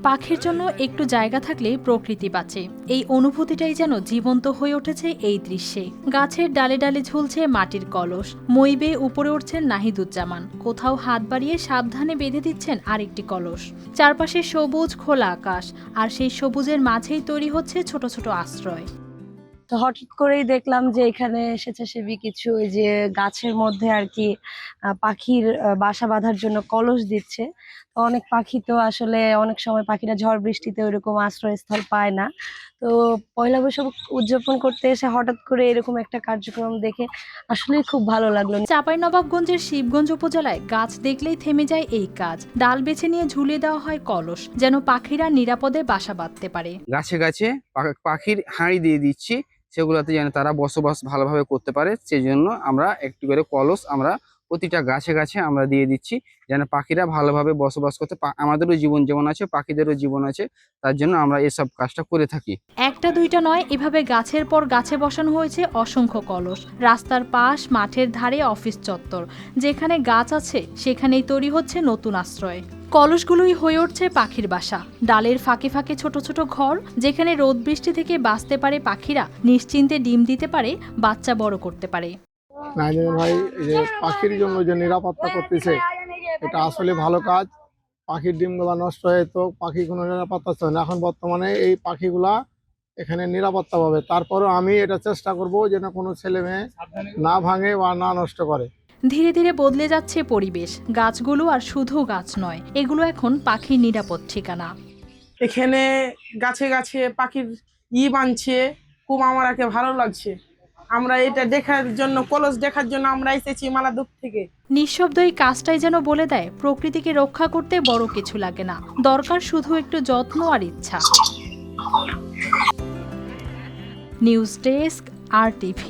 পাখির জন্য একটু জায়গা থাকলে প্রকৃতি বাঁচে, এই অনুভূতিটাই যেন জীবন্ত হয়ে উঠেছে এই দৃশ্যে। গাছের ডালে ডালে ঝুলছে মাটির কলস, মই বেয়ে উপরে উঠছেন নাহিদুজ্জামান, কোথাও হাত বাড়িয়ে সাবধানে বেঁধে দিচ্ছেন আরেকটি কলস। চারপাশে সবুজ খোলা আকাশ, আর সেই সবুজের মাঝেই তৈরি হচ্ছে ছোট ছোট আশ্রয়। তো হঠাৎ করেই দেখলাম যে এখানে স্বেচ্ছাসেবী কিছু ওই যে গাছের মধ্যে আর কি পাখির বাসা বাঁধার জন্য কলস দিচ্ছে। তো অনেক পাখি তো আসলে অনেক সময় পাখিরা ঝড় বৃষ্টিতে ওইরকম আশ্রয়স্থল পায় না। তো পয়লা বৈশাখ উদযাপন করতে এসে হঠাৎ করে এরকম একটা কার্যক্রম দেখে আসলে খুব ভালো লাগলো। চাঁপাইনবাবগঞ্জের শিবগঞ্জ উপজেলায় গাছ দেখলেই থেমে যায় এই কাজ। ডাল বেছে নিয়ে ঝুলিয়ে দেওয়া হয় কলস, যেন পাখিরা নিরাপদে বাসা বাঁধতে পারে। গাছে গাছে পাখির হাঁড়ি দিয়ে দিচ্ছি, সেগুলোতে যেন তারা বসবাস ভালোভাবে করতে পারে। সেই জন্য আমরা একটি করে কলস আমরা প্রতিটা গাছে গাছে আমরা দিয়ে দিচ্ছি, যেন পাখিরা ভালোভাবে বসবাস করতে। আমাদেরও জীবন যেমন আছে, পাখিদেরও জীবন আছে, তার জন্য আমরা এসব কাজটা করে থাকি। একটা দুইটা নয়, এভাবে গাছের পর গাছে বসানো হয়েছে অসংখ্য কলস। রাস্তার পাশ, মাঠের ধারে, অফিস চত্বর, যেখানে গাছ আছে সেখানেই তৈরি হচ্ছে নতুন আশ্রয়। কলসগুলোই হয়ে উঠছে পাখির বাসা। ডালের ফাঁকে ফাঁকে ছোট ছোট ঘর, যেখানে রোদ বৃষ্টি থেকে বাঁচতে পারে পাখিরা, নিশ্চিন্তে ডিম দিতে পারে, বাচ্চা বড় করতে পারে। নাইজুল ভাই যে পাখির জন্য যে নিরাপত্তা করতেছে, এটা আসলে ভালো কাজ। পাখির ডিমগুলা নষ্ট হয়ে তো পাখি কোনো নিরাপত্তা ছিল না, এখন বর্তমানে এই পাখিগুলা এখানে নিরাপত্তা পাবে। তারপরেও আমি এটা চেষ্টা করব যেন কোনো ছেলে মেয়ে না ভাঙে বা না নষ্ট করে। ধীরে ধীরে বদলে যাচ্ছে পরিবেশ। গাছগুলো আর শুধু গাছ নয়, এগুলো এখন পাখির নিরাপদ ঠিকানা। এখানে গাছে গাছে পাখির বানছে, খুব আমাকে ভালো লাগছে। আমরা এটা দেখার জন্য, কলস দেখার জন্য আমরা এসেছি মালা দূর থেকে। নিঃশব্দ এই কাজটাই যেন বলে দেয়, প্রকৃতিকে রক্ষা করতে বড় কিছু লাগে না, দরকার শুধু একটু যত্ন আর ইচ্ছা। News desk, RTV।